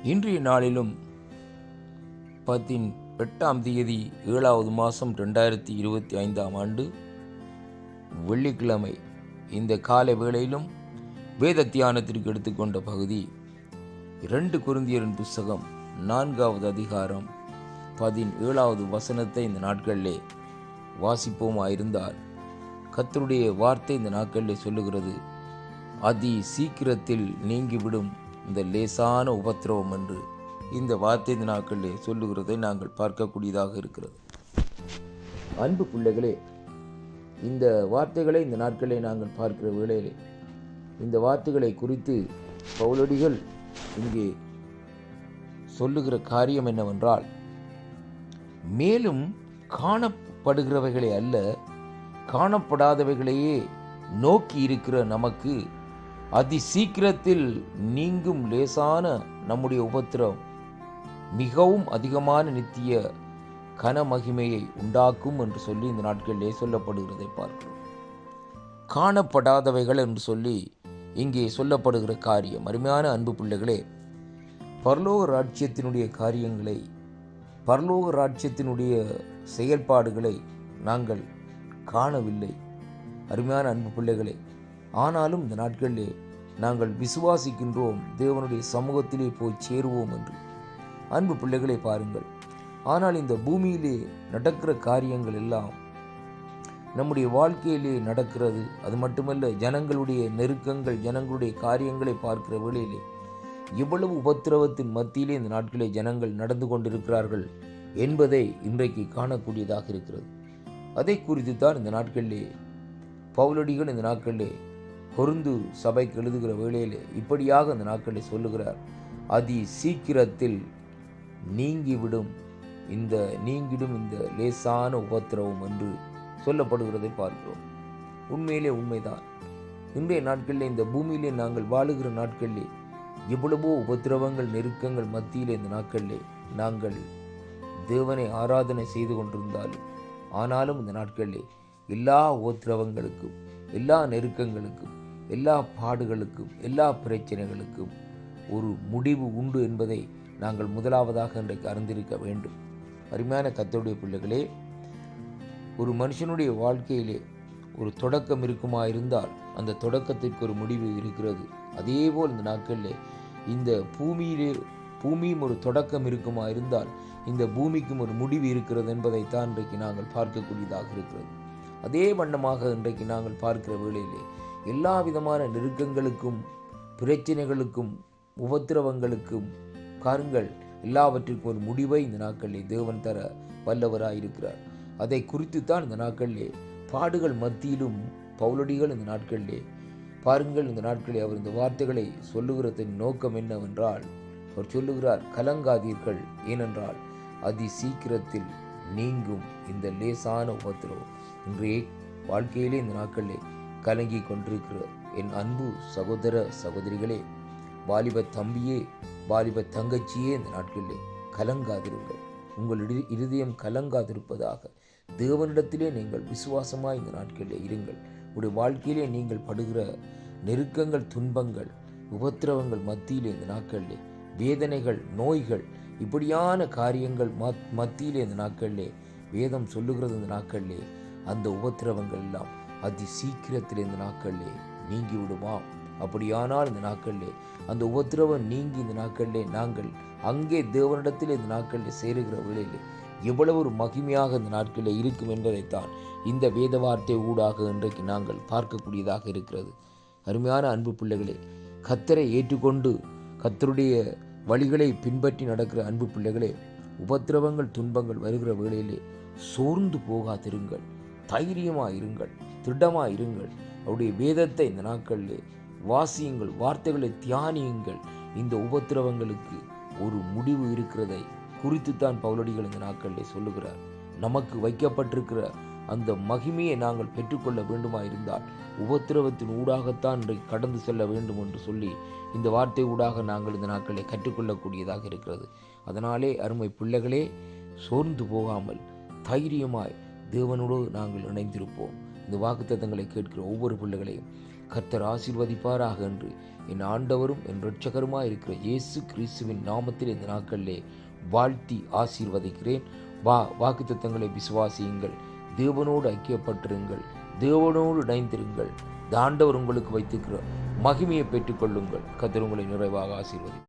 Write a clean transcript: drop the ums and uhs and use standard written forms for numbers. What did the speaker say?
இன்றைய நாளிலும் 18 7வது மாதம் 2025 வெள்ளிக்கிழமை இந்த காலை வேளையிலும் வேத தியானத்திற்கு எடுத்துக்கொண்ட பகுதி 2 கொரிந்தியரின் புஸ்தகம் 4வது அதிகாரம் 17வது வசனத்தை இந்த நாட்களிலே வாசிப்போமாயிருந்தால், கர்த்தருடைய வார்த்தை இந்த நாட்களிலே சொல்லுகிறது, அதி சீக்கிரத்தில் நீங்கிவிடும் இந்த லேசான உபத்திரவம் என்று இந்த வார்த்தை இந்த நாட்களிலே சொல்லுகிறதை நாங்கள் பார்க்கக்கூடியதாக இருக்கிறது. அன்பு பிள்ளைகளே, இந்த வார்த்தைகளை இந்த நாட்களிலே நாங்கள் பார்க்கிற வேளையிலே இந்த வார்த்தைகளை குறித்து பவுலடிகள் இங்கே சொல்லுகிற காரியம் என்னவென்றால், மேலும் காணப்படுகிறவைகளை அல்ல, காணப்படாதவைகளையே நோக்கி இருக்கிற நமக்கு அதி சீக்கிரத்தில் நீங்கும் லேசான நம்முடைய உபத்திரம் மிகவும் அதிகமான நித்திய கனமகிமையை உண்டாக்கும் என்று சொல்லி இந்த நாட்களிலே சொல்லப்படுகிறதை பார்க்கிறோம். காணப்படாதவைகள் என்று சொல்லி இங்கே சொல்லப்படுகிற காரியம், அருமையான அன்பு பிள்ளைகளே, பரலோக ராஜ்யத்தினுடைய காரியங்களை, பரலோக ராஜ்யத்தினுடைய செயல்பாடுகளை நாங்கள் காணவில்லை. அருமையான அன்பு பிள்ளைகளே, ஆனாலும் இந்த நாட்களிலே நாங்கள் விசுவாசிக்கின்றோம், தேவனுடைய சமூகத்திலே போய் சேருவோம் என்று. அன்பு பிள்ளைகளை பாருங்கள், ஆனால் இந்த பூமியிலே நடக்கிற காரியங்கள் எல்லாம் நம்முடைய வாழ்க்கையிலே நடக்கிறது. அது மட்டுமல்ல, ஜனங்களுடைய நெருக்கங்கள், ஜனங்களுடைய காரியங்களை பார்க்கிற வேளையிலே எவ்வளவு உபத்திரவத்தின் மத்தியிலே இந்த நாட்களிலே ஜனங்கள் நடந்து கொண்டிருக்கிறார்கள் என்பதை இன்றைக்கு காணக்கூடியதாக இருக்கிறது. அதை குறித்து தான் இந்த நாட்களிலே பவுலடிகள் இந்த நாட்களிலே கொரிந்து சபைக்கு எழுதுகிற வேளையிலே இப்படியாக இந்த நாட்களிலே சொல்லுகிறார், அதி சீக்கிரத்தில் நீங்கிடும் இந்த லேசான உபத்திரவம் என்று சொல்லப்படுகிறதை பார்க்கிறோம். உண்மையிலே உண்மைதான். இன்றைய நாட்களிலே இந்த பூமியிலே நாங்கள் வாழுகிற நாட்களிலே எவ்வளவோ உபத்திரவங்கள், நெருக்கங்கள் மத்தியிலே இந்த நாட்களிலே நாங்கள் தேவனை ஆராதனை செய்து கொண்டிருந்தாலும், ஆனாலும் இந்த நாட்களிலே எல்லா உபத்திரவங்களுக்கும், எல்லா நெருக்கங்களுக்கும், எல்லா பாடுகளுக்கும், எல்லா பிரச்சனைகளுக்கும் ஒரு முடிவு உண்டு என்பதை நாங்கள் முதலாவதாக இன்றைக்கு அறிந்திருக்க வேண்டும். அருமையான கர்த்தருடைய பிள்ளைகளே, ஒரு மனுஷனுடைய வாழ்க்கையிலே ஒரு தொடக்கம் இருக்குமா இருந்தால் அந்த தொடக்கத்திற்கு ஒரு முடிவு இருக்கிறது. அதேபோல் இந்த நாட்களிலே இந்த பூமியும் ஒரு தொடக்கம் இருக்குமா இருந்தால் இந்த பூமிக்கும் ஒரு முடிவு இருக்கிறது என்பதைத்தான் இன்றைக்கு நாங்கள் பார்க்கக்கூடியதாக இருக்கிறது. அதே வண்ணமாக இன்றைக்கு நாங்கள் பார்க்கிற வேளையிலே எல்லா விதமான நெருக்கங்களுக்கும், பிரச்சனைகளுக்கும், உபத்திரவங்களுக்கும் காருங்கள் எல்லாவற்றிற்கும் ஒரு முடிவை இந்த நாட்களிலே தேவன் தர வல்லவராயிருக்கிறார். அதை குறித்துத்தான் இந்த நாட்களிலே பாடுகள் மத்தியிலும் பவுலடிகள் இந்த நாட்களிலே பாருங்கள், இந்த நாட்களிலே அவர் இந்த வார்த்தைகளை சொல்லுகிறதின் நோக்கம் என்னவென்றால், அவர் சொல்லுகிறார், கலங்காதீர்கள், ஏனென்றால் அதி சீக்கிரத்தில் நீங்கும் இந்த லேசான உபத்திரவம். இன்றைய வாழ்க்கையிலே இந்த நாட்களிலே கலங்கி கொண்டிருக்கிற என் அன்பு சகோதர சகோதரிகளே, வாலிப தம்பியே, வாலிப தங்கச்சியே, இந்த நாட்களிலே கலங்காதிருங்கள். உங்கள் இருதயம் கலங்காதிருப்பதாக தேவனிடத்திலே நீங்கள் விசுவாசமாய் இந்த நாட்களிலே இருங்கள். உடைய வாழ்க்கையிலே நீங்கள் படுகிற நெருக்கங்கள், துன்பங்கள், உபத்திரவங்கள் மத்தியிலே இந்த நாட்களிலே வேதனைகள், நோய்கள், இப்படியான காரியங்கள் மத்தியிலே இந்த நாட்களிலே வேதம் சொல்லுகிறது, இந்த நாட்களிலே அந்த உபத்திரவங்கள் எல்லாம் அதி சீக்கிரத்தில் இந்த நாட்களிலே நீங்கி விடுமாம். அப்படியானால் இந்த நாட்களிலே அந்த உபத்திரவம் நீங்கி இந்த நாட்களிலே நாங்கள் அங்கே தேவனிடத்தில் இந்த நாட்களிலே சேருகிற வேளையிலே எவ்வளவு ஒரு மகிமையாக இந்த நாட்களில் இருக்கும் என்பதைத்தான் இந்த வேத வார்த்தை ஊடாக இன்றைக்கு நாங்கள் பார்க்கக்கூடியதாக இருக்கிறது. அருமையான அன்பு பிள்ளைகளே, கர்த்தரை ஏற்றுக்கொண்டு கர்த்தருடைய வழிகளை பின்பற்றி நடக்கிற அன்பு பிள்ளைகளே, உபத்திரவங்கள், துன்பங்கள் வருகிற வேளையிலே சோர்ந்து போகாதிருங்கள், தைரியமாயிருங்கள், திடமாயிருங்கள். அவருடைய வேதத்தை இந்த நாட்களிலே வாசியுங்கள், வார்த்தைகளை தியானியுங்கள். இந்த உபத்திரவங்களுக்கு ஒரு முடிவு இருக்கிறதை குறித்துத்தான் பவுலடிகள் இந்த நாட்களிலே சொல்லுகிறார். நமக்கு வைக்கப்பட்டிருக்கிற அந்த மகிமையை நாங்கள் பெற்றுக்கொள்ள வேண்டுமாயிருந்தால் உபத்திரவத்தின் ஊடாகத்தான் இன்றைக்கு கடந்து செல்ல வேண்டும் என்று சொல்லி இந்த வார்த்தை ஊடாக நாங்கள் இந்த நாட்களை கற்றுக்கொள்ளக்கூடியதாக இருக்கிறது. அதனாலே அருமை பிள்ளைகளே, சோர்ந்து போகாமல் தைரியமாய் தேவனோடு நாங்கள் இணைந்திருப்போம். இந்த வாக்குத்தத்தங்களை கேட்கிற ஒவ்வொரு பிள்ளைகளையும் கர்த்தர் ஆசீர்வதிப்பாராக என்று என் ஆண்டவரும் என் இரட்சகருமாய் இருக்கிற இயேசு கிறிஸ்துவின் நாமத்தில் இந்த நாட்களிலே வாழ்த்தி ஆசீர்வதிக்கிறேன். வாக்குத்தத்தங்களை விசுவாசியுங்கள், தேவனோடு ஐக்கியப்பட்டிருங்கள், தேவனோடு இணைந்திருங்கள். ஆண்டவர் உங்களுக்கு வைத்திருக்கிற மகிமையை பெற்றுக்கொள்ளுங்கள். கர்த்தர் உங்களை நிறைவாக ஆசீர்வதிப்பார்.